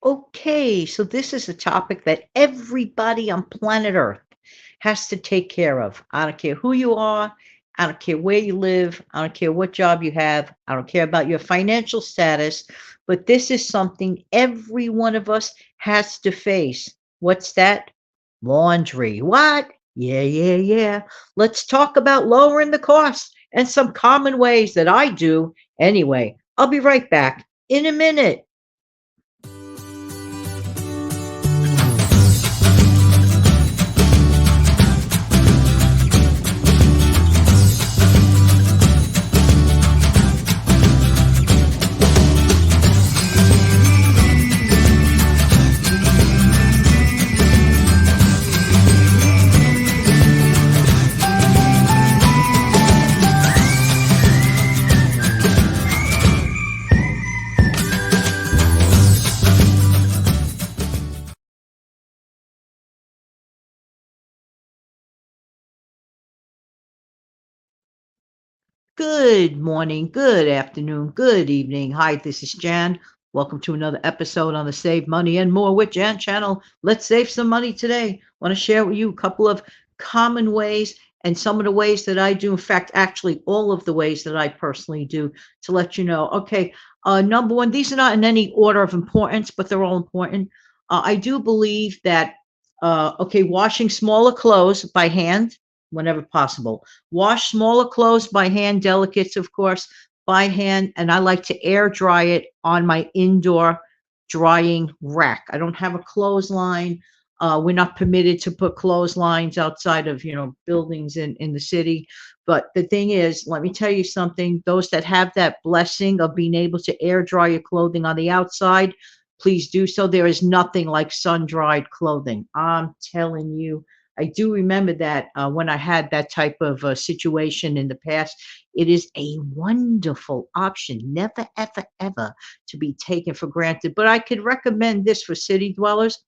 Okay, so this is a topic that everybody on planet Earth has to take care of. I don't care who you are. I don't care where you live. I don't care what job you have. I don't care about your financial status. But this is something every one of us has to face. What's that? Laundry. What? Yeah, yeah, yeah. Let's talk about lowering the cost and some common ways that I do anyway. I'll be right back in a minute. Good morning, good afternoon, good evening. Hi, this is Jan. Welcome to another episode on the Save Money and More with Jan channel. Let's save some money today. I want to share with you a couple of common ways and some of the ways that I do. In fact, actually, all of the ways that I personally do to let you know. Okay, number one, these are not in any order of importance, but they're all important. I do believe that, okay, washing smaller clothes by hand whenever possible. Wash smaller clothes by hand, delicates, of course, by hand, and I like to air dry it on my indoor drying rack. I don't have a clothesline. We're not permitted to put clotheslines outside of buildings in the city. But the thing is, let me tell you something. Those that have that blessing of being able to air dry your clothing on the outside, please do so. There is nothing like sun dried clothing. I'm telling you. I do remember that when I had that type of situation in the past, it is a wonderful option. Never, ever, ever to be taken for granted. But I could recommend this for city dwellers.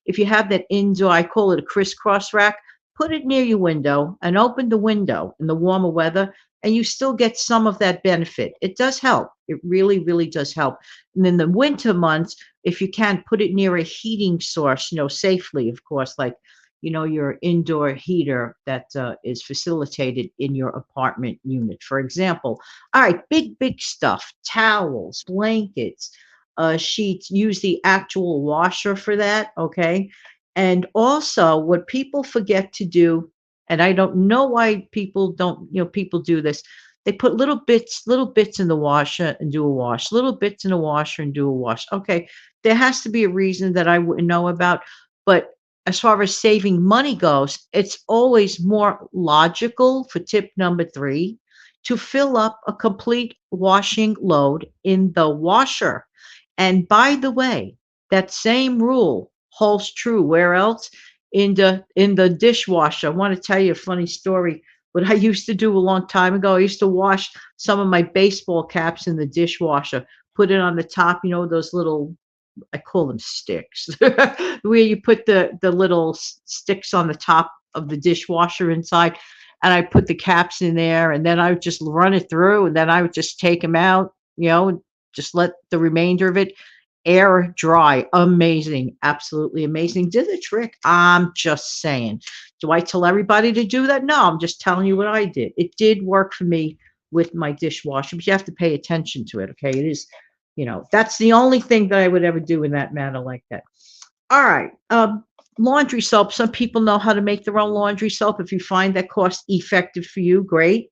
If you have that indoor, I call it a crisscross rack, put it near your window and open the window in the warmer weather, and you still get some of that benefit. It does help. It really, really does help. And in the winter months, if you can, put it near a heating source, safely, of course, like your indoor heater that is facilitated in your apartment unit, for example. All right, big, big stuff, towels, blankets, sheets, use the actual washer for that, okay? And also, what people forget to do, and I don't know why people don't, people do this. They put little bits in the washer and do a wash, little bits in the washer and do a wash. Okay, there has to be a reason that I wouldn't know about, but as far as saving money goes, it's always more logical for tip number three to fill up a complete washing load in the washer. And by the way, that same rule holds true where else? In the dishwasher. I want to tell you a funny story. What I used to do a long time ago, I used to wash some of my baseball caps in the dishwasher, put it on the top, those little, I call them sticks, where you put the little sticks on the top of the dishwasher inside, and I put the caps in there, and then I would just run it through, and then I would just take them out, just let the remainder of it air dry. Amazing, absolutely amazing. Did the trick. I'm just saying. Do I tell everybody to do that? No, I'm just telling you what I did. It did work for me with my dishwasher, but you have to pay attention to it. Okay, it is that's the only thing that I would ever do in that manner like that. All right. Laundry soap. Some people know how to make their own laundry soap. If you find that cost effective for you, great.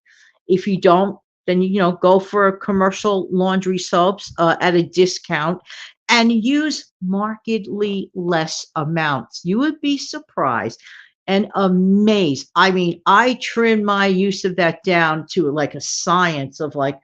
If you don't, then go for commercial laundry soaps at a discount and use markedly less amounts. You would be surprised and amazed. I mean, I trim my use of that down to like a science of like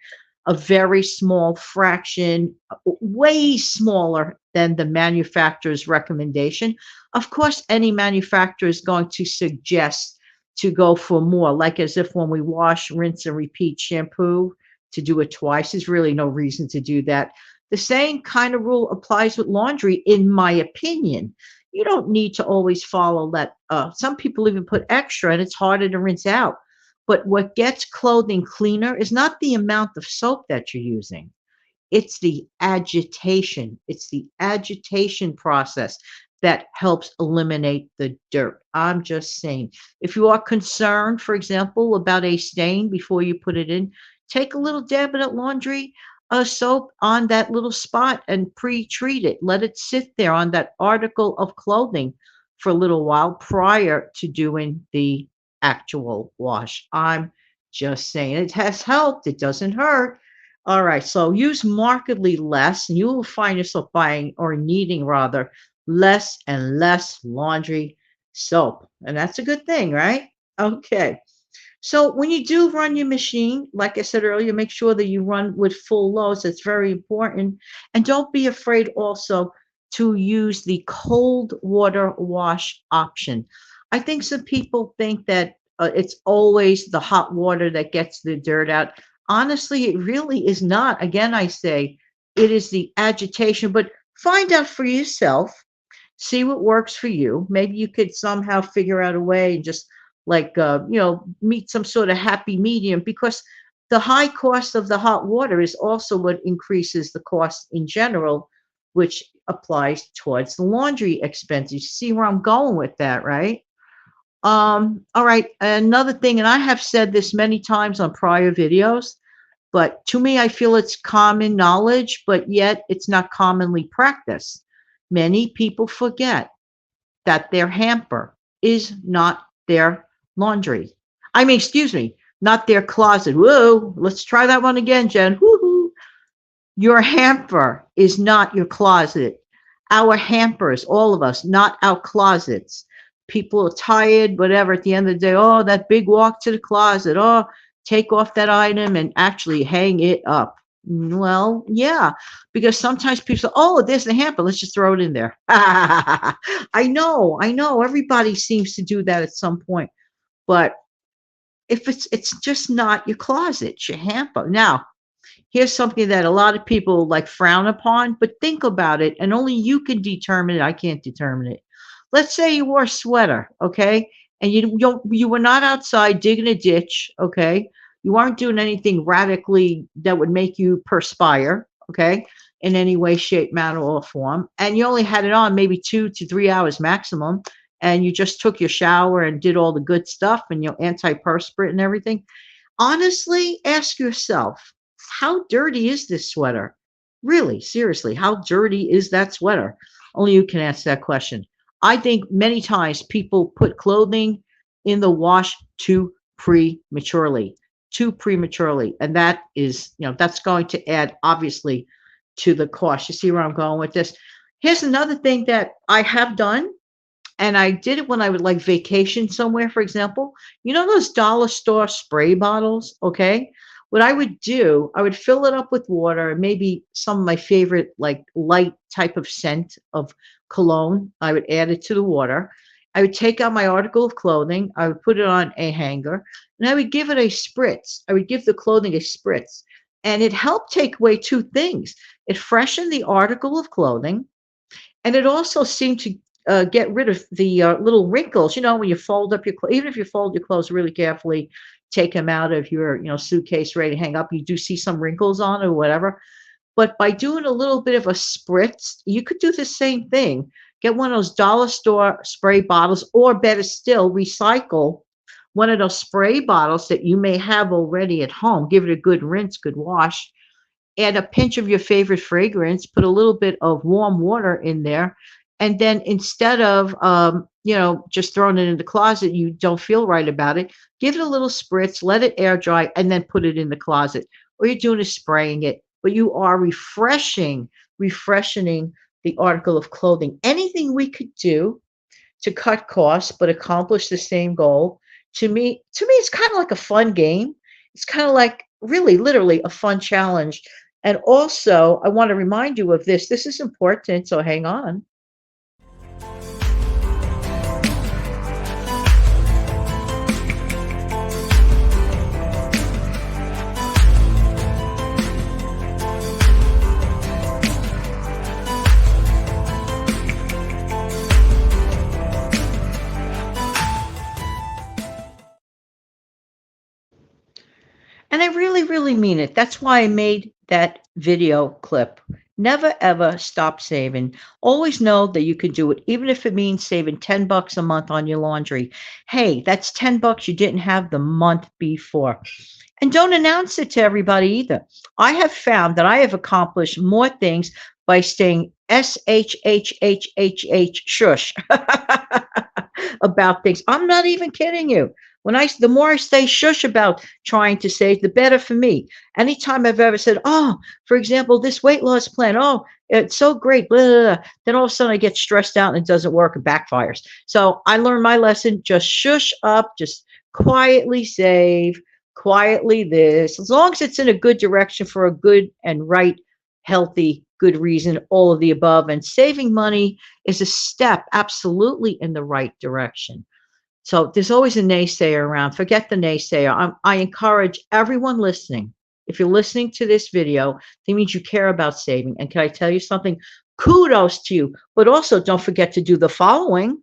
a very small fraction, way smaller than the manufacturer's recommendation. Of course, any manufacturer is going to suggest to go for more, like as if when we wash, rinse, and repeat shampoo, to do it twice. There's really no reason to do that. The same kind of rule applies with laundry, in my opinion. You don't need to always follow that. Some people even put extra, and it's harder to rinse out. But what gets clothing cleaner is not the amount of soap that you're using. It's the agitation. It's the agitation process that helps eliminate the dirt. I'm just saying. If you are concerned, for example, about a stain before you put it in, take a little dab of that laundry soap on that little spot and pre-treat it. Let it sit there on that article of clothing for a little while prior to doing the actual wash. I'm just saying it has helped. It doesn't hurt. All right, so use markedly less, and you will find yourself buying or needing rather less and less laundry soap. And that's a good thing, right? Okay. So when you do run your machine, like I said earlier, make sure that you run with full loads. That's very important. And don't be afraid also to use the cold water wash option. I think some people think that it's always the hot water that gets the dirt out. Honestly, it really is not. Again, I say it is the agitation, but find out for yourself, see what works for you. Maybe you could somehow figure out a way and just like meet some sort of happy medium, because the high cost of the hot water is also what increases the cost in general, which applies towards the laundry expenses. You see where I'm going with that, right? All right, another thing, and I have said this many times on prior videos, but to me, I feel it's common knowledge, but yet it's not commonly practiced. Many people forget that their hamper is not their laundry. I mean, excuse me, not their closet. Whoa, let's try that one again, Jen. Woo-hoo. Your hamper is not your closet. Our hampers, all of us, not our closets. People are tired, whatever, at the end of the day, oh, that big walk to the closet. Oh, take off that item and actually hang it up. Well, yeah, because sometimes people say, oh, there's the hamper. Let's just throw it in there. I know. Everybody seems to do that at some point. But if it's just not your closet, it's your hamper. Now, here's something that a lot of people like frown upon, but think about it, and only you can determine it. I can't determine it. Let's say you wore a sweater, okay, and you were not outside digging a ditch, okay. You aren't doing anything radically that would make you perspire, okay, in any way, shape, manner, or form, and you only had it on maybe 2 to 3 hours maximum, and you just took your shower and did all the good stuff and your antiperspirant and everything. Honestly, ask yourself, how dirty is this sweater? Really, seriously, how dirty is that sweater? Only you can answer that question. I think many times people put clothing in the wash too prematurely. And that is, that's going to add obviously to the cost. You see where I'm going with this? Here's another thing that I have done, and I did it when I would like vacation somewhere, for example. You know those dollar store spray bottles, okay? What I would do, I would fill it up with water and maybe some of my favorite like light type of scent of cologne. I would add it to the water. I would take out my article of clothing. I would put it on a hanger and I would give it a spritz. I would give the clothing a spritz. And it helped take away two things. It freshened the article of clothing, and it also seemed to get rid of the little wrinkles. You know, when you fold up your clothes, even if you fold your clothes really carefully, take them out of your suitcase ready to hang up, you do see some wrinkles on it or whatever. But by doing a little bit of a spritz, you could do the same thing. Get one of those dollar store spray bottles, or better still, recycle one of those spray bottles that you may have already at home. Give it a good rinse, good wash. Add a pinch of your favorite fragrance, put a little bit of warm water in there. And then instead of, just throwing it in the closet, you don't feel right about it, give it a little spritz, let it air dry, and then put it in the closet. All you're doing is spraying it, but you are refreshing the article of clothing. Anything we could do to cut costs but accomplish the same goal, to me, it's kind of like a fun game. It's kind of like really, literally a fun challenge. And also, I want to remind you of this. This is important, so hang on. And I really, really mean it. That's why I made that video clip. Never ever stop saving. Always know that you can do it, even if it means saving $10 a month on your laundry. Hey, that's $10 you didn't have the month before. And don't announce it to everybody either. I have found that I have accomplished more things by staying shush about things. I'm not even kidding you. The more I stay shush about trying to save, the better for me. Anytime I've ever said, oh, for example, this weight loss plan, oh, it's so great, blah, blah, blah. Then all of a sudden I get stressed out and it doesn't work and backfires. So I learned my lesson. Just shush up, just quietly save, quietly this, as long as it's in a good direction for a good and right, healthy, good reason, all of the above. And saving money is a step absolutely in the right direction. So there's always a naysayer around. Forget the naysayer. I encourage everyone listening. If you're listening to this video, that means you care about saving. And can I tell you something? Kudos to you. But also don't forget to do the following.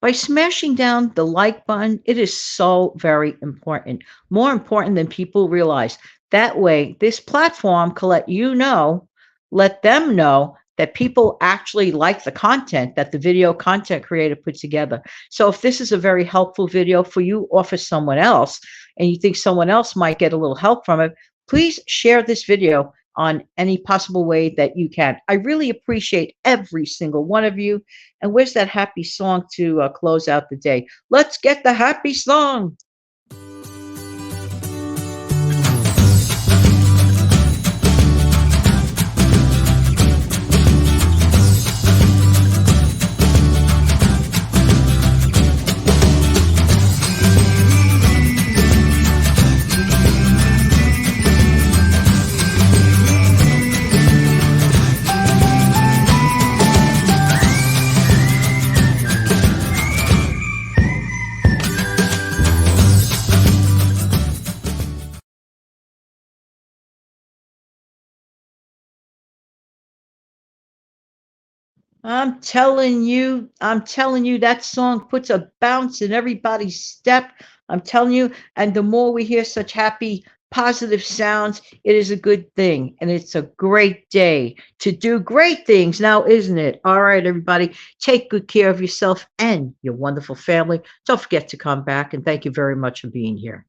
By smashing down the like button, it is so very important, more important than people realize. That way, this platform can let them know that people actually like the content that the video content creator put together. So if this is a very helpful video for you or for someone else, and you think someone else might get a little help from it, please share this video on any possible way that you can. I really appreciate every single one of you. And where's that happy song to close out the day? Let's get the happy song. I'm telling you, that song puts a bounce in everybody's step. I'm telling you, and the more we hear such happy, positive sounds, it is a good thing. And it's a great day to do great things now, isn't it? All right, everybody, take good care of yourself and your wonderful family. Don't forget to come back, and thank you very much for being here.